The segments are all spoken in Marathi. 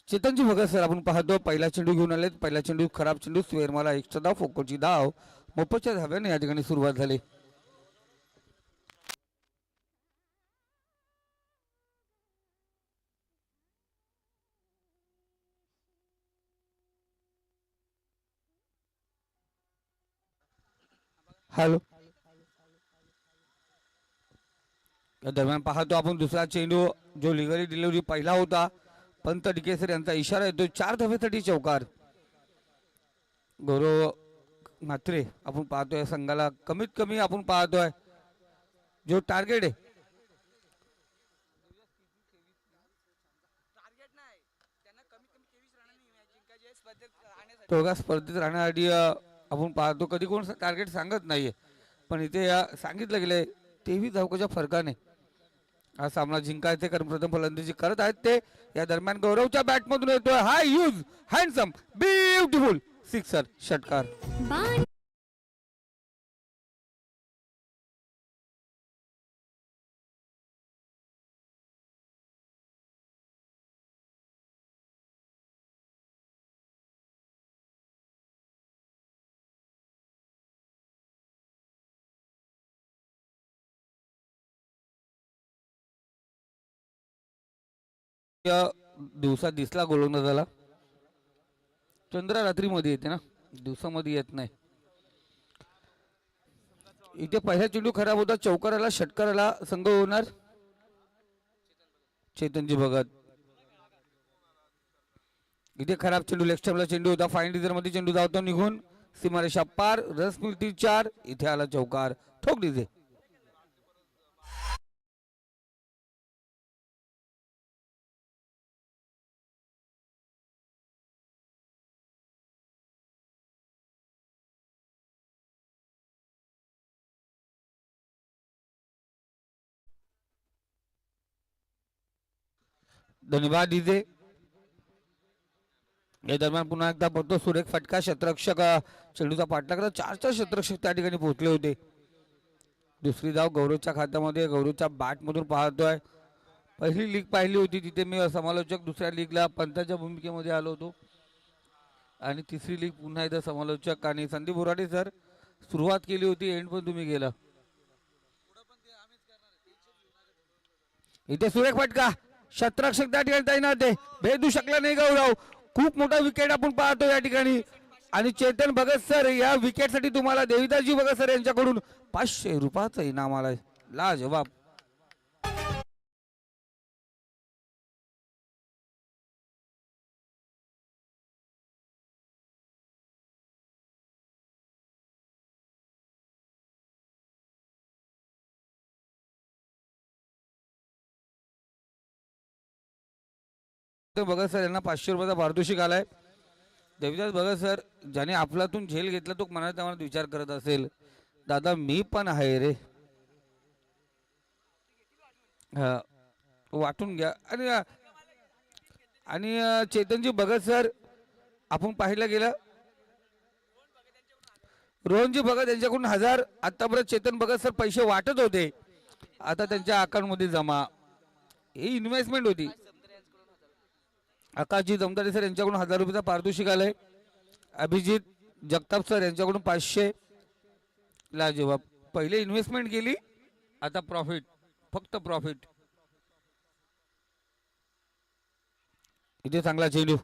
चेतनजी भगत सर आपण पाहतो पहिला चेंडू घेऊन आले. पहिला चेंडू खराब चेंडू स्वेरमाला एक्स्ट्रा धाव फोकोची धाव मोपच्या धाव्याने या ठिकाणी सुरुवात झाली. हॅलो दरम्यान पाहतो आपण दुसरा चेंडू जो लिगरी डिलिव्हरी पहिला होता पंत डिकेसर यांचा इशारा येतो 4 धावेसाठी चौकार. गौरव म्हात्रे आपण पाहतोय संघाला कमीत कमी आपण पाहतोय जो टार्गेट आहे तो स्पर्धेत राहण्यासाठी आपण पाहतो कधी कोण टार्गेट सांगत नाहीये पण इथे सांगितलं गेलंय 23 धावकाच्या फरकाने हा सामना जिंकायचे कारण प्रथम फलंदाजी करत आहेत ते. या दरम्यान गौरवच्या बॅटमधून येतोय हाय यूज हँडसम ब्युटिफुल सिक्सर षटकार. दिवसा दिसला गोलंदाजाला चंद्र रात्री मध्ये येते ना दिवसामध्ये येत नाही. इथे पहिला चेंडू खराब होता चौकाराला षटकाराला संघ होणार चेतनजी भगत. इथे खराब चेंडू लेग स्टंपला चेंडू होता फाईन डिझर मध्ये चेंडू धावतो निघून सीमारेषा पार रस मिळतील 4. इथे आला चौकार ठोक डिझे. धन्यवाद डीजे. या दरम्यान पुन्हा एकदा बघतो सुरेख फटका क्षेत्ररक्षक चेंडूचा पाठलाग 4 क्षेत्ररक्षक त्या ठिकाणी पोहोचले होते. दुसरी धाव गौरवच्या खात्यामध्ये गौरवच्या बॅट मधून पाहतोय. पहिली लीग पाहिली होती तिथे मी समालोचक दुसऱ्या लीगला पंताच्या भूमिकेमध्ये आलो होतो आणि तिसरी लीग पुन्हा एकदा समालोचक आणि संदीप बोराडे सर सुरुवात केली होती एंड पण तुम्ही गेला. इथे सुरेख फटका क्षेत्ररक्षक त्या ठिकाणी तैनात आहे भेदू शकला नाही गौरव. खूप मोठा विकेट आपण पाहतो या ठिकाणी आणि चेतन भगत सर या विकेट साठी तुम्हाला देविदासजी भगत सर यांच्याकडून 500 रुपयाचं इनाम आलाय. लाजवाब. भगत सर यांना 500 रुपयाचा पारितोषिक आलाय. देविदास भगत सर ज्याने आपल्यातून झेल घेतला तो मनात मनात विचार करत असेल दादा मी पण आहे रे वाटून घ्या. आणि चेतनजी भगत सर आपण पाहिलं गेलं रोहनजी भगत यांच्याकडून 1000 आतापर्यंत चेतन भगत सर पैसे वाटत होते आता त्यांच्या अकाउंट मध्ये जमा ही इन्व्हेस्टमेंट होती. आकाशजी जमदारे सर यांच्याकडून 1000 रुपयाचा पारितोषिक आलंय. अभिजित जगताप सर यांच्याकडून 500. लाजवाब. पहिले इन्व्हेस्टमेंट केली आता प्रॉफिट फक्त प्रॉफिट. इथे चांगला चेंडू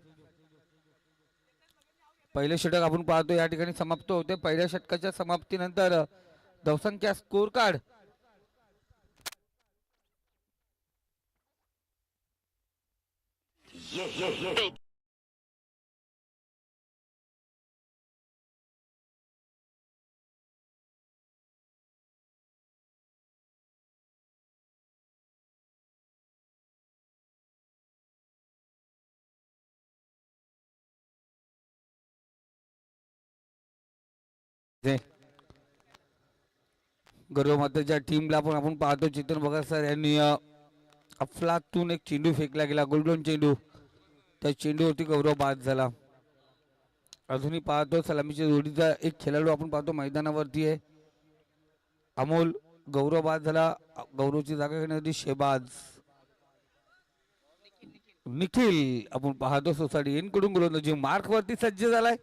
पहिले षटक आपण पाहतो या ठिकाणी समाप्त होते. पहिल्या षटकाच्या समाप्तीनंतर धावसंख्या स्कोर कार्ड गौरव मातेच्या टीमला पण आपण पाहतो चेतन भगत सर यांनी अफलातून एक चेंडू फेकला गेला गोल्डन चेंडू त्या चेंडूवरती गौरव बाद झाला. अजूनही पाहतो सलामीच्या जोडीचा एक खेळाडू आपण पाहतो मैदानावरती आहे अमोल. गौरव बाद झाला. गौरवची जागा घेण्यासाठी शेबाज निखिल आपण पाहतो सोसायटी यांकडून गोलंदाजी मार्क वरती सज्ज झालाय.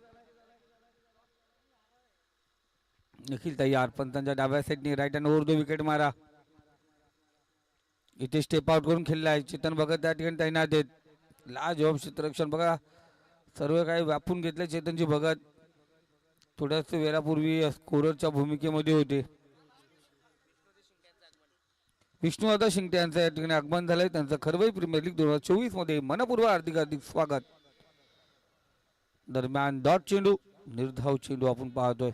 निखिल तयार पंतांच्या डाव्या साईडने right hand over the wicket मारा. इथे स्टेप आउट करून खेळलाय. चेतन भगत त्या ठिकाणी तैनात आहेत. लाजवाब क्षेत्ररक्षण बघा सर्व काही व्यापून घेतले चेतनजी भगत. थोड्याच वेळापूर्वी स्कोररच्या भूमिकेमध्ये होते. विष्णुदादा शिंगटे यांचं या ठिकाणी आगमन झालंय. त्यांचं खरवई प्रीमियर लीग 2024 मध्ये मनपूर्व हार्दिक हार्दिक स्वागत. दरम्यान डॉट चेंडू निर्धाव चेंडू आपण पाहतोय.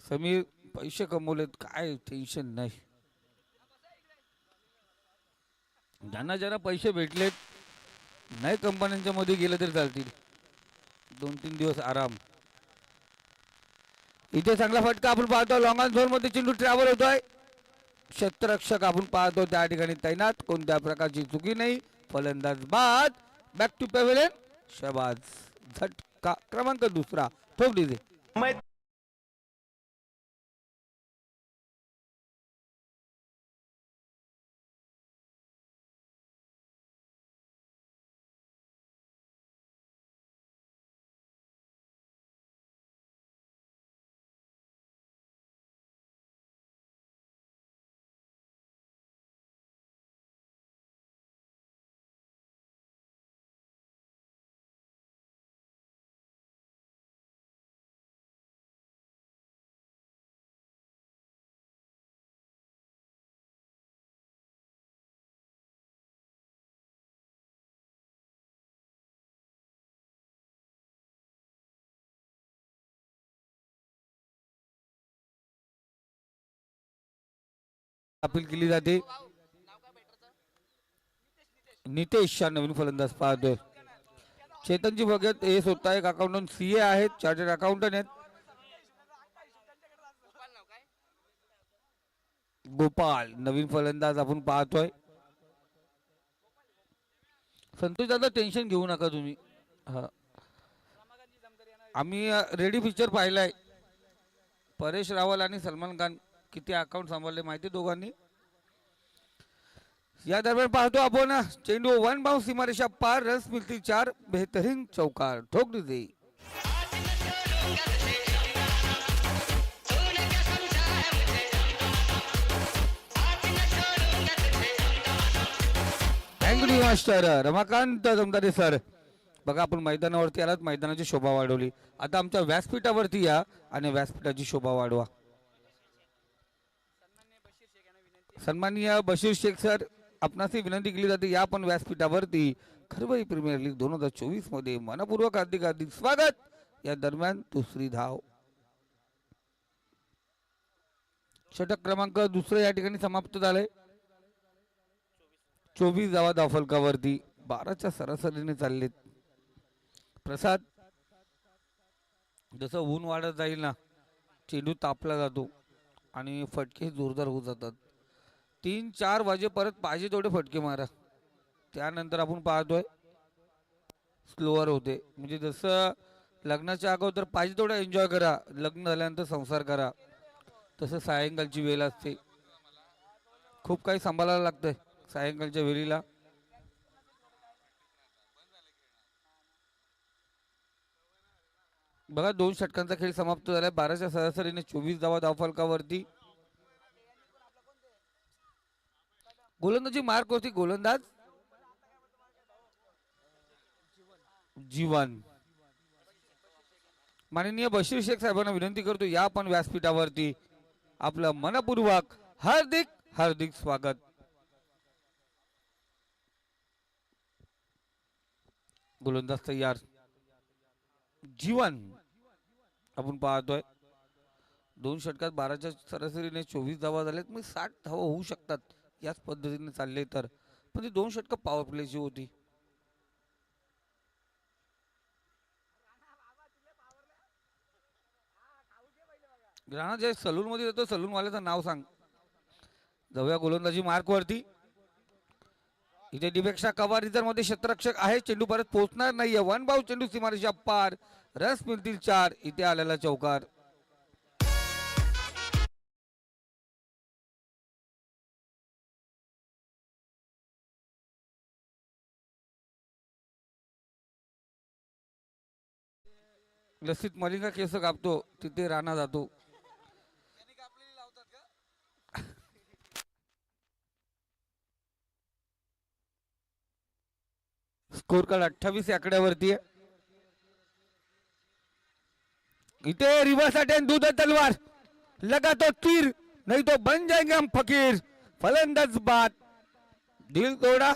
समीर पैसे कमवलेत काय टेन्शन नाही. ज्यांना ज्यांना पैसे भेटलेत नाही कंपन्यांच्या मध्ये गेले तरी चालतील. 2-3 दिवस आराम. इथे चांगला फटका आपण पाहतो. लॉंग ऑन झोन मध्ये चेंडू ट्रॅव्हल होतोय. क्षेत्ररक्षक आपण पाहतो त्या ठिकाणी तैनात. कोणत्या प्रकारची चुकी नाही. फलंदाज बाद. Back to pavilion. शहबाज झटका क्रमांक दुसरा ठोक दीजिए. अपील केली जाते. नितेश नवीन फलंदाज पाहतोय. चेतनजी भगत हे स्वतः एक अकाउंटंट सीए आहेत. चार्टर्ड अकाउंटंट आहेत. गोपाल नवीन फलंदाज आपण पाहतोय. संतोष दादा टेन्शन घेऊ नका तुम्ही. आम्ही रेडी पिक्चर पाहिलाय. परेश रावल आणि सलमान खान किती अकाउंट सांभाळले माहिती दोघांनी. या दरम्यान पाहतो आपण चेंडू वन बाउंस सीमारेषा पार. रन्स मिळतील 4. बेहतरीन चौकार ठोक दीजिए. Thank you master Ramakant Jamdare sir. बघा आपण मैदानावरती आलात. मैदानाची शोभा वाढवली. आता आमच्या व्यासपीठावरती या आणि व्यासपीठाची शोभा वाढवा. सन्माननीय बशीर शेख सर आपणास विनंती केली जाते या पण व्यासपीठावरती. खरवई प्रीमियर लीग 2024 मध्ये मनपूर्वक हार्दिक हार्दिक स्वागत. या दरम्यान दुसरी धाव. षटक क्रमांक दुसरं या ठिकाणी समाप्त झालंय. 24 धावा धावफलकावरती. 12च्या सरासरीने चाललेत. प्रसाद जसं ऊन वाढत जाईल ना चेंडू तापला जातो आणि फटके जोरदार होत जातात. 3-4 वाजे परत पाहिजे तेवढे फटके मारा. त्यानंतर आपण पाहतोय स्लोअर होते. म्हणजे जसं लग्नाच्या अगोदर पाहिजे तेवढं एन्जॉय करा. लग्न झाल्यानंतर संसार करा. तसं सायंकाळची वेळ असते. खूप काही सांभाळायला लागतंय सायंकाळच्या वेळीला. बघा 2 षटकांचा खेळ समाप्त झालाय. 12च्या सरासरीने 24 धावा धावफलकावरती. गोलंदाजी मार्क होती. गोलंदाज जीवन. माननीय बशीर शेख साहेबांना विनंती करतो या पण व्यासपीठावरती. आपलं मनपूर्वक हार्दिक हार्दिक स्वागत. गोलंदाज तयार. जीवन आपण पाहतोय 2 षटकात 12च्या सरासरीने 24 धावा झाल्यात. मग 60 धावा होऊ शकतात याच पद्धतीने चालले तर. पण ती 2 षटक पॉवर प्लेची होती. राणा जे सलून मध्ये येतो सलून वाल्याचं नाव सांग. जाऊया गोलंदाजी मार्क वरती. इथे दिपेक्षा कवार रिझर्व मध्ये क्षेत्ररक्षक आहे. चेंडू परत पोहोचणार नाहीये. वन बाउंस चेंडू सीमारेषा पार. रन्स मिळतील 4. इथे आलेला चौकार. लसीत मलिंगा केस कापतो तिथे राणा जातो. स्कोर कार्ड 28 आकड्यावरती आहे. इथे रिवर्स अटॅक दूध तलवार लगा तो तीर नहीं तो बन जाएंगे हम फकीर. फलंदाज बाद दिल तोड़ा.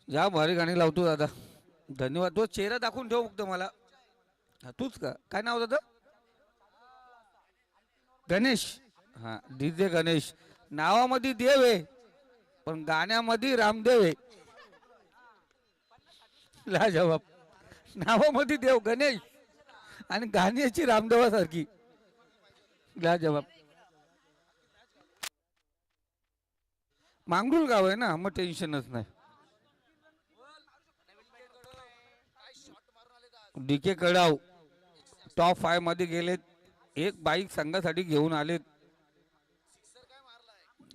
या भारी गाणी लावतो दादा. धन्यवाद. तो चेहरा दाखवून ठेव फक्त मला. तूच का? काय नाव दादा? गणेश. हा डीजे गणेश. नावामध्ये देव आहे पण गाण्यामध्ये रामदेव आहे. लाजवाब. नावामध्ये देव गणेश आणि गाण्याची रामदेवासारखी. लाजवाब. मांगरुल गाव आहे ना मग टेन्शनच नाही. डीके कडाव टॉप 5 मध्ये गेलेत. एक बाईक संघासाठी घेऊन आलेत.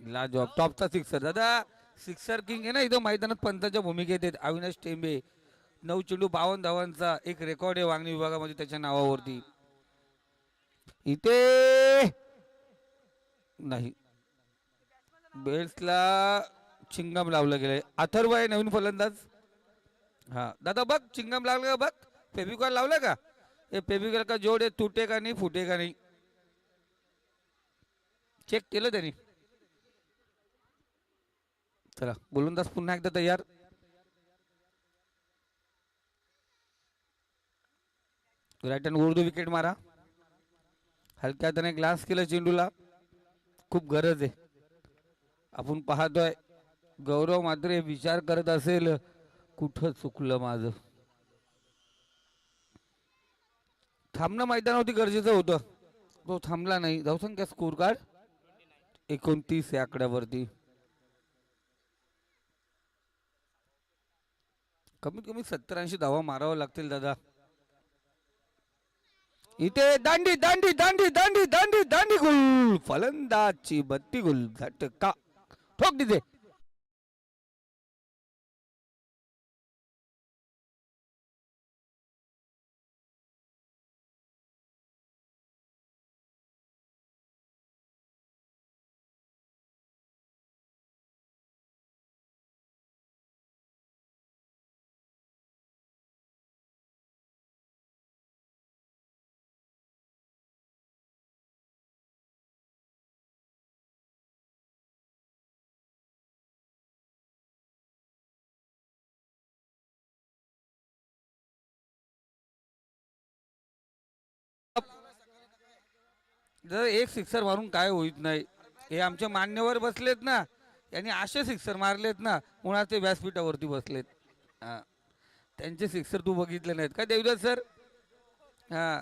लाजवाब. टॉपचा सिक्सर दादा. सिक्सर किंग आहे ना इथं मैदानात पंताच्या भूमिकेत आहेत. अविनाश टेंबे 9 चेंडू 52 धावांचा एक रेकॉर्ड आहे वांगणी विभागामध्ये त्याच्या नावावरती. इथे नाही बेल्सला चिंगम लावलं गेलंय. अथर्व आहे नवीन फलंदाज. हा दादा बघ चिंगम लागलं का बघ. फेविकॉल लावलं का? हे फेविकॉल का जोड आहे तुटे का नाही फुटे का नाही चेक केलं त्यांनी. चला गोलंदाज पुन्हा एकदा तयार. राईट हँड उर्दू विकेट मारा. हलक्या त्याने ग्लास केलं चेंडूला. खूप गरज आहे. आपण पाहतोय गौरव मात्र विचार करत असेल कुठं चुकलं माझं. थांबणं मैदानावरती गरजेचं होतं. तो थांबला नाही. धावसंख्या स्कोर कार्ड 29 या आकड्यावरती. कमीत कमी 70-80 धावा मारावं लागतील दादा. इथे दांडी दांडी दांडी दांडी दांडी दांडी गुल. फलंदाजची बत्ती गुल. झटका ठोक दिले. जर एक सिक्सर मारून काय होत नाही. हे आमचे मान्यवर बसलेत ना यांनी असे सिक्सर मारलेत ना मुळात ते व्यासपीठावरती बसलेत. त्यांचे सिक्सर तू बघितले नाहीत का देवदत्त सर? हा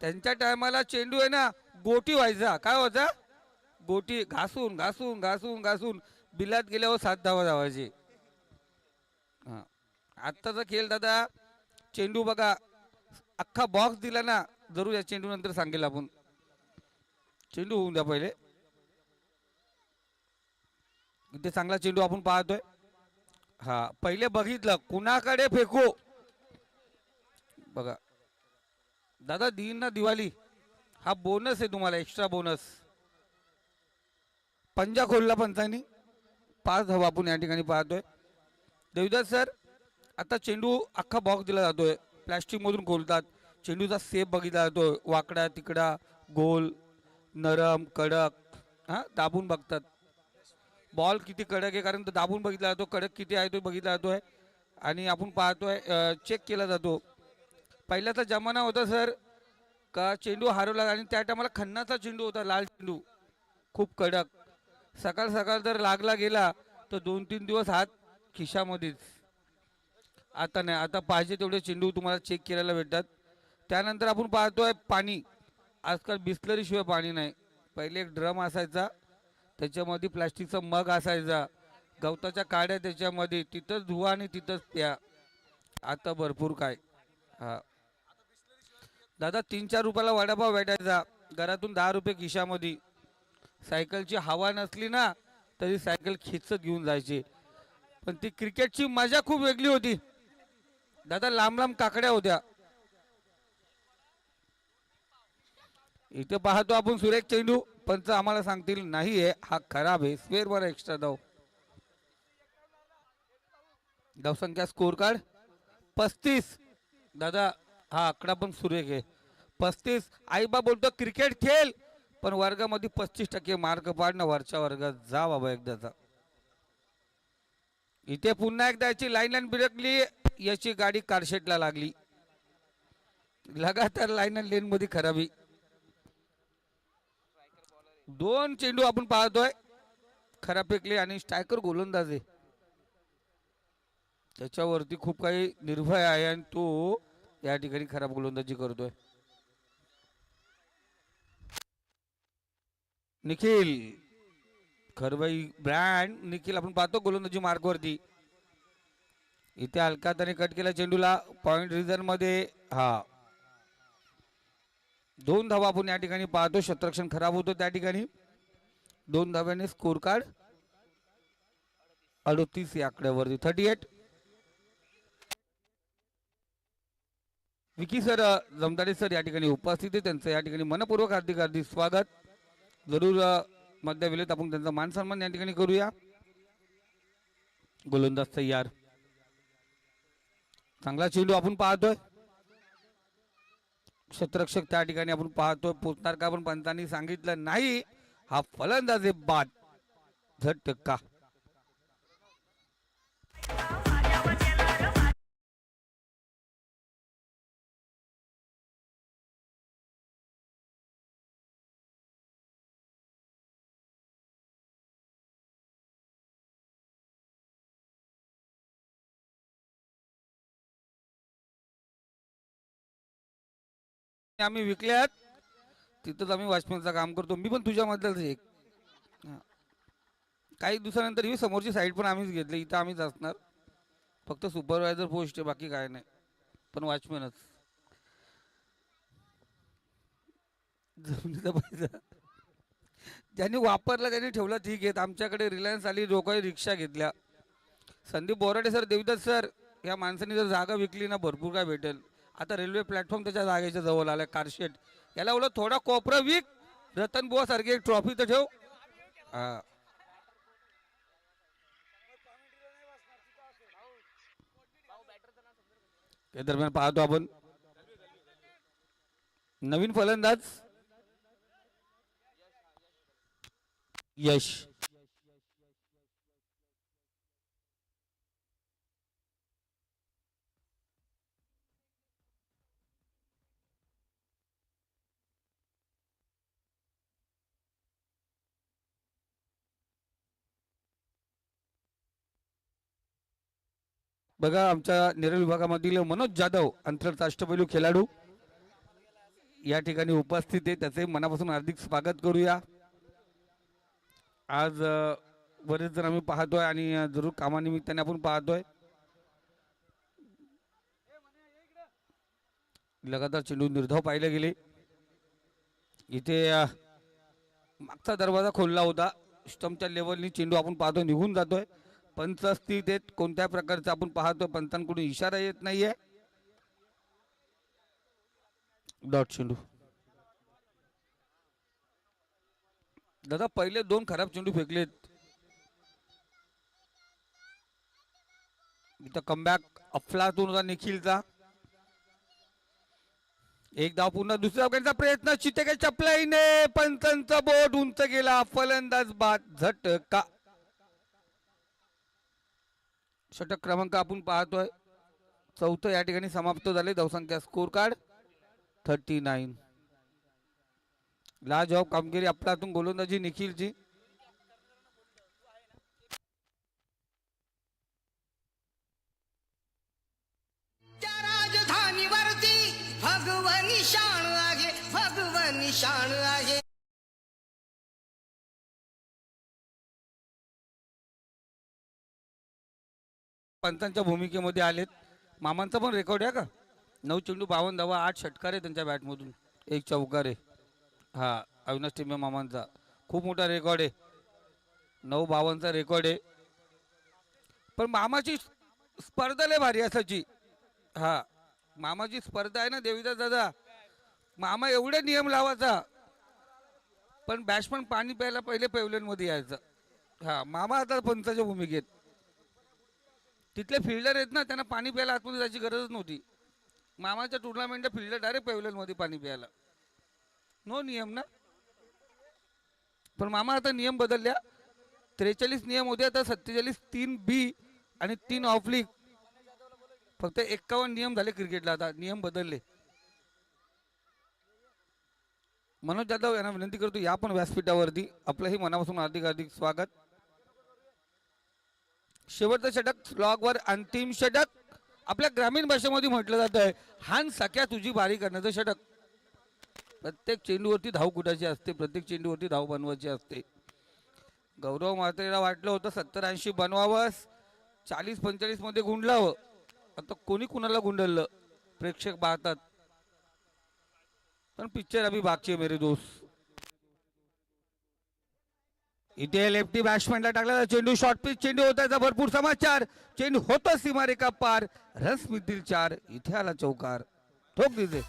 त्यांच्या टायमाला चेंडू आहे ना गोटी व्हायचा. काय व्हायचा? गोटी घासून घासून घासून घासून बिलात गेल्यावर 7 धावा धावायचे. हा आत्ताचा खेळ दादा चेंडू बघा अख्खा बॉक्स दिला ना. जरूर या चेंडू नंतर सांगेल आपण. चेंडू होऊन द्या पहिले. इथे चांगला चेंडू आपण पाहतोय. हा पहिले बघितलं कुणाकडे फेकू. बघा दादा दिन ना दिवाळी हा बोनस आहे तुम्हाला एक्स्ट्रा बोनस. पंजा खोलला पंचांनी 5 धावा आपण या ठिकाणी पाहतोय. देवदास सर आता चेंडू अख्खा बॉक्स दिला जातोय. प्लॅस्टिक मधून खोलतात. चेंडूचा सेप बघितला जातोय. वाकडा तिकडा गोल नरम कडक. हा दाबून बघतात बॉल किती कडक आहे कारण तो दाबून बघितला जातो. कडक किती आहे तो बघितला जातोय आणि आपण पाहतोय चेक केला जातो. पहिल्याचा जमाना होता सर का चेंडू हरवला आणि त्या टायमाला खन्नाचा चेंडू होता. लाल चेंडू खूप कडक. सकाळ सकाळ जर लागला गेला तर 2-3 दिवस हात खिशामध्येच. आता नाही. आता पाहिजे तेवढे चेंडू तुम्हाला चेक करायला भेटतात. त्यानंतर आपण पाहतोय पाणी. आजकाल बिस्लरी शिवाय पाणी नाही. पहिले एक ड्रम असायचा त्याच्यामध्ये प्लास्टिकचा मग असायचा. गवताच्या काड्या त्याच्यामध्ये, तिथंच धुवा आणि तिथंच प्या. आता भरपूर काय. हा दादा 3-4 रुपयाला वडापाव भेटायचा, घरातून 10 रुपये खिशामध्ये. सायकलची हवा नसली ना तरी सायकल खिचत घेऊन जायची. पण ती क्रिकेटची मजा खूप वेगळी होती दादा. लांब लांब काकड्या होत्या. इथे पाहतो आपण सुरेख चेंडू. पंच आम्हाला सांगतील नाही आहे, हा खराब आहे, स्क्वेअर वर एक्स्ट्रा धाव. धावसंख्या स्कोर कार्ड 35 दादा. हा आकडा पण सुरेख आहे 35. आईबा बोलतो क्रिकेट खेळ, पण वर्गामध्ये 35% मार्क पाडणं. वरच्या वर्गात जा बाबा एकदाचा. इथे पुन्हा एकदा याची लाईन बिरकली, याची गाडी कारशेटला लागली. लगातार लाईन लेन मध्ये खराबी. 2 चेंडू आपण पाहतोय खराब फेकले आणि स्ट्रायकर गोलंदाज आहे, त्याच्यावरती खूप काही निर्भय आहे आणि तो या ठिकाणी खराब गोलंदाजी करतोय. निखिल खरबाई ब्रँड निखिल आपण पाहतो गोलंदाजी मार्कवरती. इथे अलकाताने कट केला चेंडूला पॉइंट रिझन मध्ये. हा 2 धावा आपण या ठिकाणी पाहतो. क्षेत्ररक्षण खराब होतो त्या ठिकाणी. 2 धाव्याने स्कोर कार्ड 38 या आकड्यावरती 38. विकी सर जमदाडे सर या ठिकाणी उपस्थित आहे, त्यांचं या ठिकाणी मनपूर्वक हार्दिक हार्दिक स्वागत. जरूर मध्य वेळेत आपण त्यांचा मान सन्मान या ठिकाणी करूया. गोलंदाज तयार. चांगला चेंडू आपण पाहतोय. क्षेत्ररक्षक त्या ठिकाणी आपण पाहतोय, पोचणार का पण पंतांनी सांगितलं नाही. हा फलंदाज बाद झटका. आम्ही विकल्यात तिथंच आम्ही वॉचमॅनचं काम करतो. मी पण तुझ्यामधलंच एक. काही दिवसानंतर ही समोरची साईड पण आम्हीच घेतली. इथं आम्हीच असणार, फक्त सुपरवायझर पोस्ट आहे, बाकी काय नाही, पण वॉचमॅनच. जमिनीचा पैसा ज्यांनी वापरला त्यांनी ठेवला ठीक आहे. आमच्याकडे रिलायन्स आली, लोकांनी रिक्षा घेतल्या. संदीप बोराडे सर, देवदत्त सर, या माणसाने जर जागा विकली ना भरपूर काय भेटेल. आता रेल्वे प्लॅटफॉर्म त्याच्या जागेच्या जवळ आलाय, कारशेड. याला बोला थोडा कोपरा विक, रतन बुवा सारखी एक ट्रॉफी तर ठेव. हा या दरम्यान पाहतो आपण नवीन फलंदाज यश. बघा आमच्या नेरळ विभागामधील मनोज जाधव आंतरराष्ट्रपैलू खेळाडू या ठिकाणी उपस्थित आहे, त्याचे मनापासून हार्दिक स्वागत करूया. आज बरेच जण आम्ही पाहतोय आणि जरूर कामानिमित्ताने आपण पाहतोय. लगातार चेंडू निर्धाव पाहिले गेले. इथे मागचा दरवाजा खोलला होता, स्टंपच्या लेवलनी चेंडू आपण पाहतोय निघून जातोय. पंच स्थित आहेत, कोणत्या प्रकारचा आपण पाहतोय, पंचांकडून इशारा येत नाहीये. डॉट चेंडू. दादा पहिले 2 खराब चेंडू फेकलेत. इथं कमबॅक अफलातून होता निखिलचा. एक धाव पुन्हा दुसऱ्या अवघ्यांचा प्रयत्न, चितेके चपलाईने पंचांचा बोट उंच गेला, फलंदाज बाद झटका. षटक क्रमांक आपण पाहतोय 4थं या ठिकाणी समाप्त झाले. धावसंख्या स्कोर कार्ड 39. लाजवाब कामगिरी आपल्यातून गोलंदाजी निखिलची. राजधानीवरती भगवनी शान आहे, भगवनी शान आहे. पंचांच्या भूमिकेमध्ये आलेत. मामांचा पण रेकॉर्ड आहे का? 9 चेंडू 52 धावा, 8 षटकार आहे त्यांच्या बॅटमधून, 1 चौकार आहे. हा, अविनाश टिंबे मामांचा खूप मोठा रेकॉर्ड आहे. 9-52चा रेकॉर्ड आहे. पण मामाची स्पर्धा लय भारी असायची. हा, मामाची स्पर्धा आहे ना देवीदास दादा, मामा एवढे नियम लावायचा, पण बॅट्समन पाणी प्यायला पहिले पेवलेन मध्ये यायचं. हा, मामा आता पंचाच्या भूमिकेत. तिथले फिल्डर आहेत ना, त्यांना पाणी प्यायला आतमध्ये जायची गरजच नव्हती. मामाच्या टुर्नामेंटला फिल्डर डायरेक्ट पेवलेन मध्ये पाणी प्यायला. नो नियम ना. पण मामा आता नियम बदलल्या. 43 नियम होते, आता 47, 3B आणि 3 ऑफ लीग. फक्त 51 नियम झाले क्रिकेटला, आता नियम बदलले. मनोज जाधव यांना विनंती करतो, या पण व्यासपीठावरती. आपलंही मनापासून हार्दिक हार्दिक स्वागत. शेवटचं षटक स्लॉगवर अंतिम षटक. आपल्या ग्रामीण भाषेमध्ये म्हटलं जात आहे, हान सख्या तुझी बारी करण्याचं षटक. प्रत्येक चेंडूवरती धाव कुठाची असते, प्रत्येक चेंडूवरती धाव बनवायची असते. गौरव म्हात्रेला वाटलं होतं 70-80 बनवावं, 40-45 मध्ये गुंडलावं. आता कोणी कुणाला गुंडललं प्रेक्षक पाहतात. पण पिक्चर अभी बाकी आहे मेरे दोस्त. इथे लेफ्टी बॅट्समॅनला टाकला चेंडू, शॉर्ट पिच चेंडू होता, भरपूर समाचार. चेंडू होतो सीमारेखा पार, रस मिळतील 4. इथे आला चौकार, ठोक दिसे.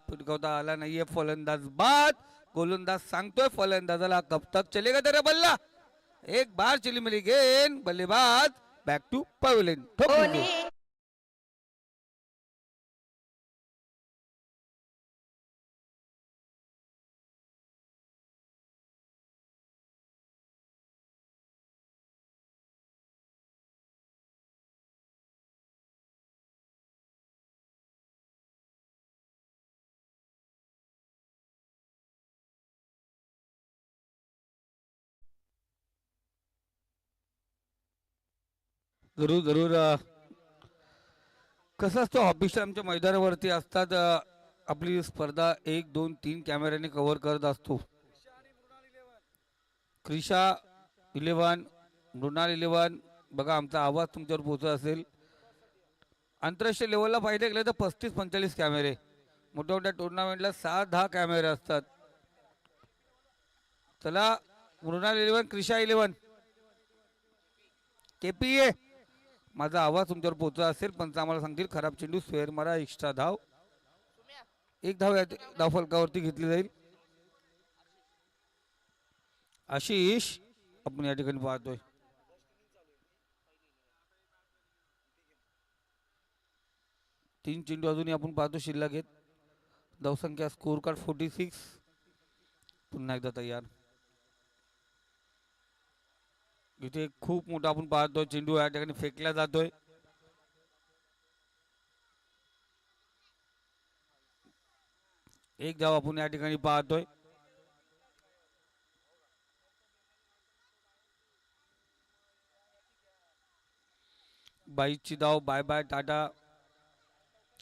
पिटकावता आला नाहीये फलंदाज बाद. गोलंदाज सांगतोय फलंदाजाला, कब तक चलेगा तेरा बल्ला. एक बार चली मिली गेंद, बल्लेबाज बॅक टू पवेलियन. जरूर जरूर. कसं असतं, ऑफिसर आमच्या मैदानावरती असतात. आपली स्पर्धा 1, 2, 3 कॅमेऱ्याने कव्हर करत असतो. क्रिशा 11, मृणाल 11. बघा, आमचा आवाज तुमच्यावर पोहोचत असेल. आंतरराष्ट्रीय लेवलला पाहिजे गेलं तर 35-45 कॅमेरे. मोठ्या मोठ्या टुर्नामेंटला 6-10 कॅमेरे असतात. चला, मृणाल 11, क्रिशा 11. KPA, माझा आवाज तुमच्यावर पोहोचत असेल. पंच आम्हाला सांगतील खराब चेंडू, स्क्वेअर मारा, एक्स्ट्रा धाव. 1 धाव धाव फलकावरती घेतली जाईल. आशिष आपण या ठिकाणी पाहतोय. तीन चेंडू अजूनही आपण पाहतो शिल्लक आहेत. धावसंख्या स्कोर कार्ड 46. पुन्हा एकदा तयार. इथे खूप मोठा आपण पाहतोय चेंडू या ठिकाणी फेकला जातोय. एक धाव आपण या ठिकाणी पाहतोय. बाईची धाव, बाय बाय टाटा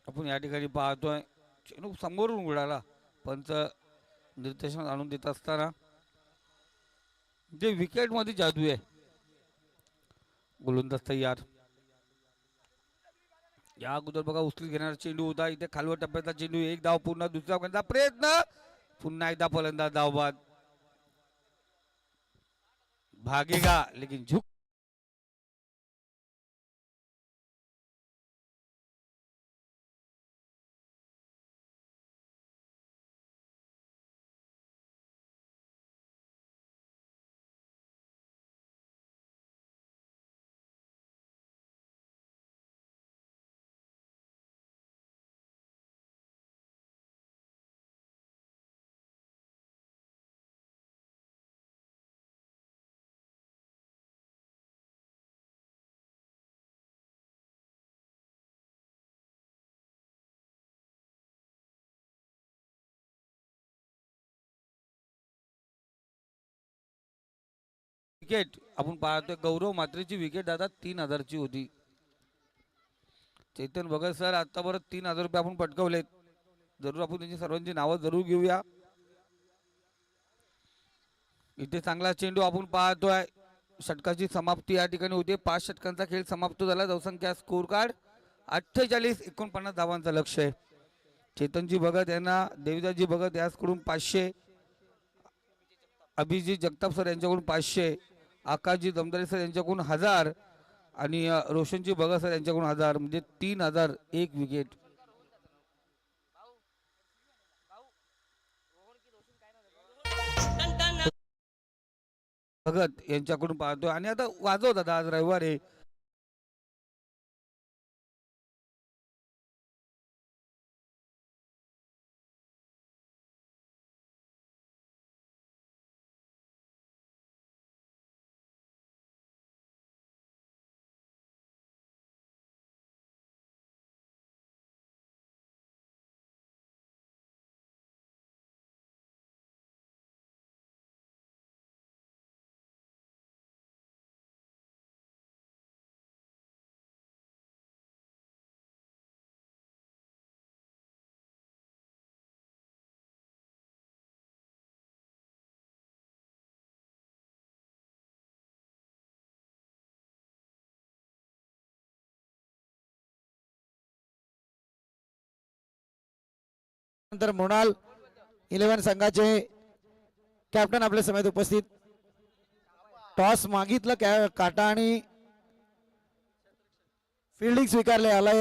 आपण या ठिकाणी पाहतोय. चेंडू समोरून उडाला. पंच निर्देशन आणून देत असताना जे विकेट मध्ये जादू आहे. गोलंदाज तयार. या अगोदर बघा उचलून घेणारा चेंडू होता, इथे खालवर टप्प्याचा चेंडू, एक धाव पुन्हा दुसऱ्या धावांचा प्रयत्न, पुन्हा एकदा फलंदाज धावबाद, भागेगा लेकिन झुक. विकेट आपण पाहतोय गौरव मात्रेची विकेट दादा 3000ची होती. चेतन भगत सर आतापर्यंत 3000 रुपये आपण पटकवलेत. जरूर आपण त्यांची सर्वांची नावं जरूर घेऊया. इथे चांगला चेंडू आपण पाहतोय. षटकाची समाप्ती या ठिकाणी होते. 5 षटकांचा खेळ समाप्त झाला. धावसंख्या स्कोर कार्ड 48 49 धावांचं लक्ष आहे. चेतनजी भगत यांना देविदासजी भगत याचकडून 500, अभिजित जगताप सर यांच्याकडून 500, आकाशजी दमदारे सर यांच्याकडून 1000 आणि रोशनजी भगत सर यांच्याकडून 1000, म्हणजे 3000 एक विकेट. भगत यांच्याकडून पाहतोय. आणि आता वाजव दादा, आज रविवार आहे. नंतर मृणाल 11 संघाचे कॅप्टन आपल्या समेत उपस्थित. टॉस मागितलं काटा आणि फिल्डिंग स्वीकारले आला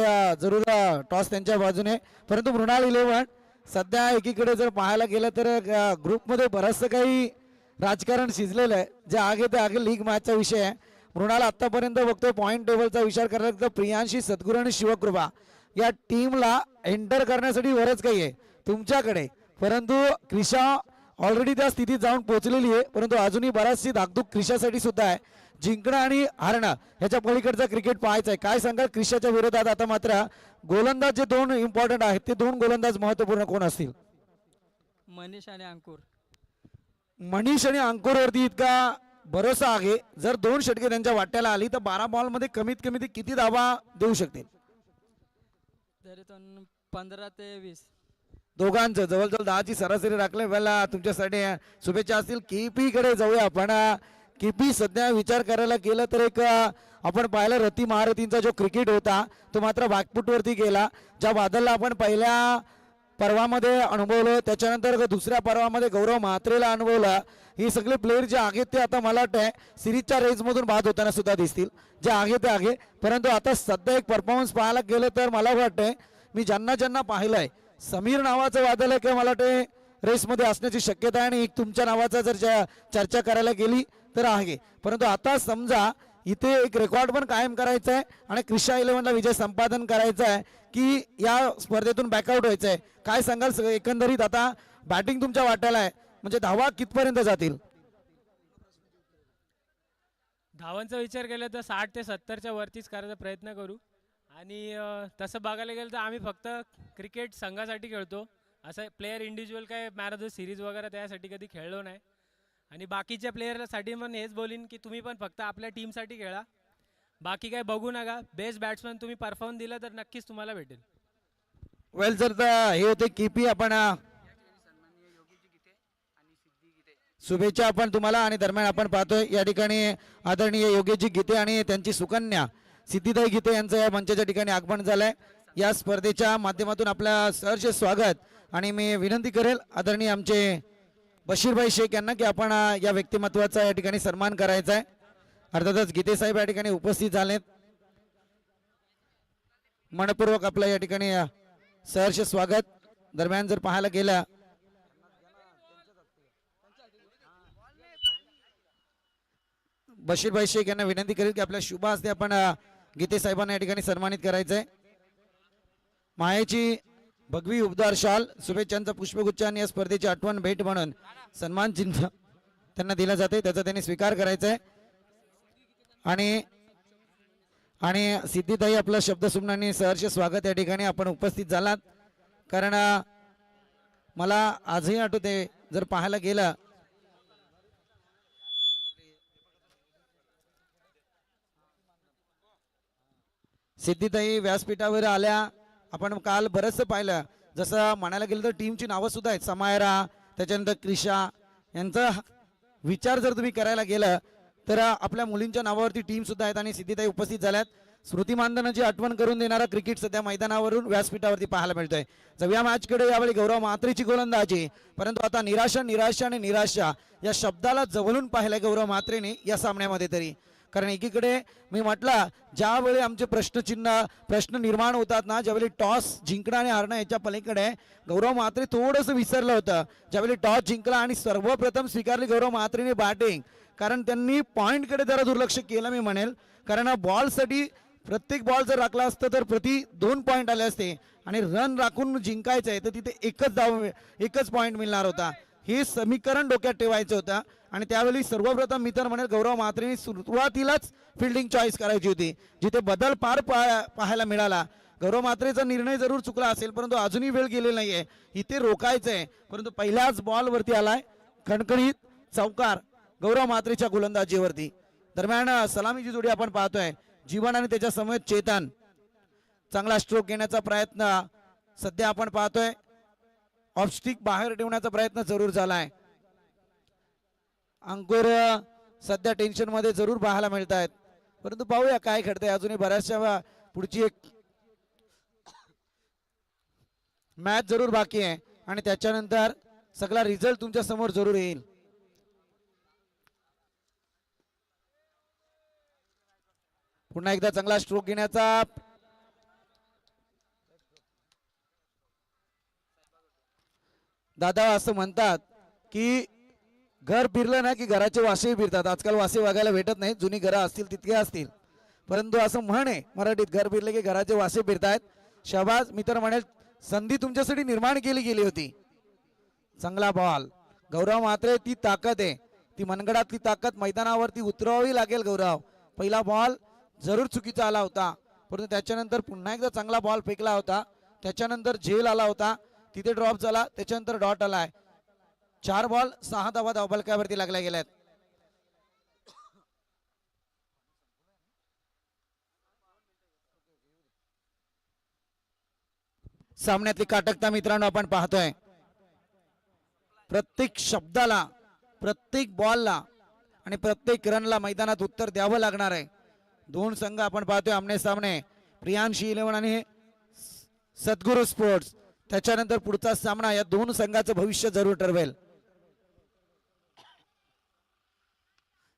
जरूर टॉस त्यांच्या बाजूने. परंतु मृणाल 11 सध्या एकीकडे जर पाहायला गेलं तर ग्रुपमध्ये बरंचसं काही राजकारण शिजलेलं आहे. जे आगे ते आगे लीग मॅचचा विषय आहे. मृणाल आतापर्यंत बघतोय पॉईंट टेबलचा विचार करायला तर प्रियांशी, सद्गुरू आणि शिवकृपा या टीमला एंटर करण्यासाठी बरंच काही आहे तुमच्याकडे. परंतु क्रिशा ऑलरेडी त्या स्थितीत जाऊन पोहोचलेली आहे. परंतु अजूनही बराचशी धाकधूक क्रिशासाठी सुद्धा आहे. जिंकणं आणि हारणं ह्याच्या पलीकडचा क्रिकेट पाहायचं आहे. काय सांगाल क्रिशाच्या विरोधात आता मात्र गोलंदाज जे 2 इम्पॉर्टंट आहेत ते 2 गोलंदाज महत्वपूर्ण कोण असतील? मनीष आणि अंकुर. मनीष आणि अंकुरवरती इतका भरोसा आहे. जर 2 षटके त्यांच्या वाट्याला आली तर 12 बॉलमध्ये कमीत कमी ते किती धावा देऊ शकतील? तरी 15 ते 20. दोघांचं जवळजवळ 10ची सरासरी राखले. वेळेला तुमच्यासाठी शुभेच्छा असतील. केपी कडे जाऊया आपण. केपी सध्या विचार करायला गेलं तर एक आपण पाहिलं रती महारथींचा जो क्रिकेट होता तो मात्र बॅकफुटवरती गेला. ज्या बादलला आपण पहिल्या पर्वामध्ये अनुभवलं, त्याच्यानंतर दुसऱ्या पर्वामध्ये गौरव म्हात्रेला अनुभवलं. ही सगळे प्लेयर जे आहेत ते आता मला वाटतंय सिरीजच्या रेंजमधून बाद होताना सुद्धा दिसतील. जे आहे ते आहे. परंतु आता सध्या एक परफॉर्मन्स पाहायला गेलं तर मला वाटतंय मी ज्यांना पाहिलंय समीर नावाचं वादळ आहे किंवा मला वाटते रेसमध्ये असण्याची शक्यता आहे. आणि एक तुमच्या नावाचा जर चर्चा करायला गेली तर आहे. परंतु आता समजा इथे एक रेकॉर्ड पण कायम करायचा आहे आणि क्रिशा 11ला विजय संपादन करायचा आहे की या स्पर्धेतून बॅकआउट व्हायचं आहे. काय सांगाल एकंदरीत आता बॅटिंग तुमच्या वाट्याला आहे, म्हणजे धावा कितपर्यंत जातील? धावांचा विचार केला तर 60 ते 70च्या वरतीच करायचा प्रयत्न करू. आणि तसं बघायला गेलं तर आम्ही फक्त क्रिकेट संघासाठी खेळतो. असं प्लेयर इंडिव्हिज्युअल काय मॅन ऑफ द सिरीज वगैरे त्यासाठी कधी खेळलो नाही. आणि बाकीच्या प्लेयरसाठी पण हेच बोलीन की तुम्ही पण फक्त आपल्या टीमसाठी खेळा, बाकी काय बघू नका. बेस्ट बॅट्समॅन तुम्ही परफॉर्म दिला तर नक्कीच तुम्हाला भेटेल. वेल सर, हे होते केपी. आपण शुभेच्छा आपण तुम्हाला. आणि दरम्यान आपण पाहतोय या ठिकाणी आदरणीय योगेशजी गीते आणि त्यांची सुकन्या सिद्धिदाई गीते यांचं या मंचाच्या ठिकाणी आगमन झालंय. या स्पर्धेच्या माध्यमातून आपल्या सहर्ष स्वागत. आणि मी विनंती करेल आदरणीय आमचे बशीरभाई शेख यांना की आपण या व्यक्तिमत्वाचा या ठिकाणी सन्मान करायचा आहे. अर्थातच गीते साहेब या ठिकाणी उपस्थित झालेत. मनपूर्वक आपलं या ठिकाणी सहर्ष स्वागत. दरम्यान जर पाहायला गेलं बशीरभाई शेख यांना विनंती करेल की आपल्या शुभ हस्ते आपण गीते साहेबांना या ठिकाणी सन्मानित करायचंय. मायेची भगवी उबदार शाल शुभेच्छांचा पुष्पगुच्छ आणि या स्पर्धेची आठवण भेट म्हणून सन्मान चिन्ह त्यांना दिलं जाते, त्याचा त्यांनी स्वीकार करायचा आहे. आणि सिद्धिताई आपलं शब्दसुमनाने सहर्ष स्वागत. या ठिकाणी आपण उपस्थित झालात. कारण मला आजही आठवते जर पाहायला गेलं सिद्धिताई व्यासपीठावर आल्या. आपण काल बरंचसं पाहिलं. जसं म्हणायला गेलं तर टीमची नावं सुद्धा आहेत. समायरा, त्याच्यानंतर क्रिशा यांचा विचार जर तुम्ही करायला गेलं तर आपल्या मुलींच्या नावावरती टीम सुद्धा आहेत. आणि सिद्धिताई उपस्थित झाल्यात. स्मृती मानधनाची आठवण करून देणारा क्रिकेट सध्या मैदानावरून व्यासपीठावरती पाहायला मिळतोय. या मॅचकडे यावेळी गौरव म्हात्रेची गोलंदाजी. परंतु आता निराशा निराशा आणि निराशा या शब्दाला जवळून पाहिलंय गौरव म्हात्रेने या सामन्यामध्ये तरी. कारण एकीकडे मी म्हटलं ज्यावेळी आमचे प्रश्न निर्माण होतात ना, ज्यावेळी टॉस जिंकणं आणि हारणं याच्या पलीकडे गौरव म्हात्रे थोडंसं विसरलं होतं. ज्यावेळी टॉस जिंकला आणि सर्वप्रथम स्वीकारली गौरव म्हात्रेने बॅटिंग. कारण त्यांनी पॉईंटकडे जरा दुर्लक्ष केलं मी म्हणेल. कारण बॉलसाठी प्रत्येक बॉल जर राखला असतं तर प्रति 2 पॉईंट आले असते. आणि रन राखून जिंकायचं आहे तर तिथे एकच पॉईंट मिळणार होता. हे समीकरण डोक्यात ठेवायचं होतं. आणि त्यावेळी सर्वप्रथम मी तर म्हणेल गौरव म्हात्रेने सुरुवातीलाच फिल्डिंग चॉईस करायची होती, जिथे बदल पाहायला मिळाला. गौरव म्हात्रेचा निर्णय जरूर चुकला असेल परंतु अजूनही वेळ गेलेला नाहीये. इथे रोखायचं आहे. परंतु पहिल्याच बॉलवरती आलाय खणखणीत चौकार गौरव म्हात्रेच्या गोलंदाजीवरती. दरम्यान सलामीची जोडी आपण पाहतोय. जीवन आणि त्याच्या समवेत चेतन चांगला स्ट्रोक घेण्याचा प्रयत्न सध्या आपण पाहतोय. ऑफस्टिक बाहेर ठेवण्याचा प्रयत्न जरूर झालाय. अंकुर सध्या टेन्शन मध्ये जरूर पाहायला मिळत आहेत. परंतु पाहूया काय घडतंय. अजूनही बऱ्याचशा पुढची एक मॅच जरूर बाकी आहे आणि त्याच्यानंतर सगळा रिझल्ट तुमच्या समोर जरूर येईल. पुन्हा एकदा चांगला स्ट्रोक घेण्याचा दादा असं म्हणतात की घर फिरलं ना की घराचे वासेही फिरतात. आजकाल वासे बघायला भेटत नाही. जुनी घरं असतील तितके असतील परंतु असं म्हण आहे मराठीत, घर फिरले की घराचे वासे फिरतायत. शहबाज मी तर म्हणेल संधी तुमच्यासाठी निर्माण केली गेली होती. चांगला बॉल गौरव म्हात्रे. ती ताकद आहे, ती मनगडातली ताकद मैदानावरती उतरवावी लागेल. गौरव पहिला बॉल जरूर चुकीचा आला होता परंतु त्याच्यानंतर पुन्हा एकदा चांगला बॉल फेकला होता. त्याच्यानंतर झेल आला होता, तिथे ड्रॉप झाला, त्याच्यानंतर डॉट आलाय. 4 बॉल 6 धावा धावफलकावरती लागल्या गेल्यात. सामन्यातली काटकता मित्रांनो आपण पाहतोय. प्रत्येक शब्दाला, प्रत्येक बॉलला आणि प्रत्येक रनला मैदानात उत्तर द्यावं लागणार आहे. 2 संघ आपण पाहतोय आमने सामने. प्रियांशी 11 आणि सद्गुरू स्पोर्ट्स. त्याच्यानंतर पुढचा सामना या 2 संघाचं भविष्य जरूर ठरवेल.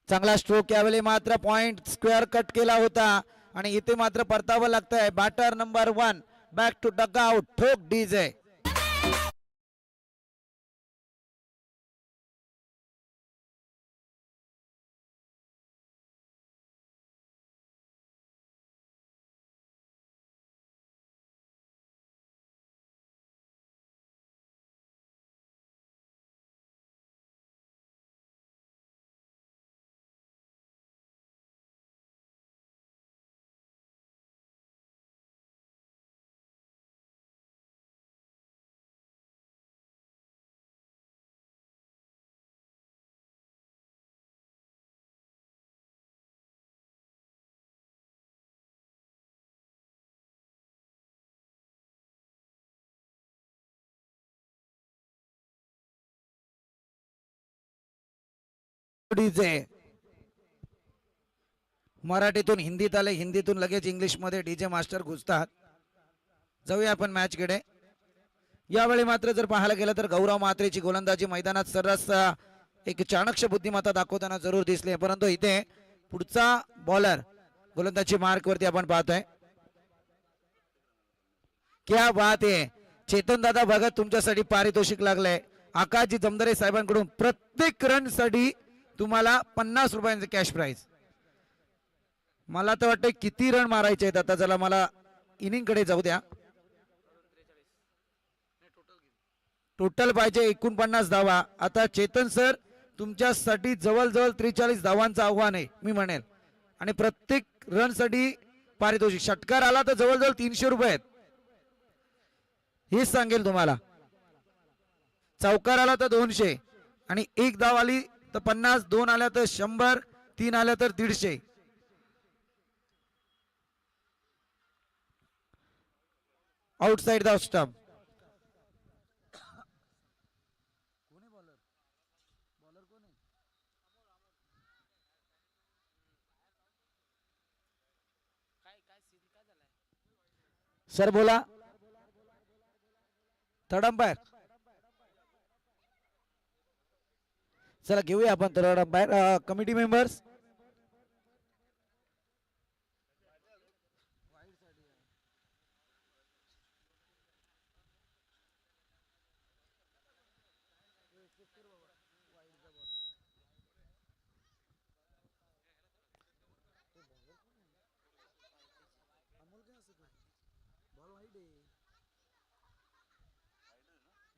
चांगला स्ट्रोक यावेळी मात्र पॉइंट स्क्वेअर कट केला होता आणि इथे मात्र परतावं लागतंय. Batter number 1 back to dugout. ठोक डीजे. डीजे मराठीतून हिंदीत आले, हिंदीतून लगेच इंग्लिशमध्ये डीजे मास्टर घुसतात. जाऊया आपण मॅचकडे. यावेळी मात्र जर पाहायला गेलं तर गौरव म्हात्रेची गोलंदाजी मैदानात सर्रास एक चाणक्ष बुद्धिमत्ता दाखवताना जरूर दिसली, परंतु इथे पुढचा बॉलर गोलंदाजी मार्क वरती आपण पाहतोय. क्या बात आहे. चेतन दादा भगत तुमच्यासाठी पारितोषिक लागलंय आकाशजी जमदरे साहेबांकडून. प्रत्येक रन साठी तुम्हाला 50 रुपयांचे कॅश प्राइज. मला तर वाटतं किती रन मारायचे आहेत आता. चला मला इनिंग कडे जाऊ द्या. टोटल पाहिजे 49 धावा. आता चेतन सर तुमच्यासाठी जवळजवळ 43 धावांचं आव्हान आहे मी म्हणेल, आणि प्रत्येक रन साठी पारितोषिक. षटकार आला तर जवळजवळ 300 रुपये आहेत, हेच सांगेल तुम्हाला. चौकार आला तर 200, आणि एक धाव आली तर 50, 2 आल्या तर 100, 3 आल्या तर 150. Outside the stump. सर बोला. Third umpire. चला घेऊया आपण थर्ड अंपायर. Committee members.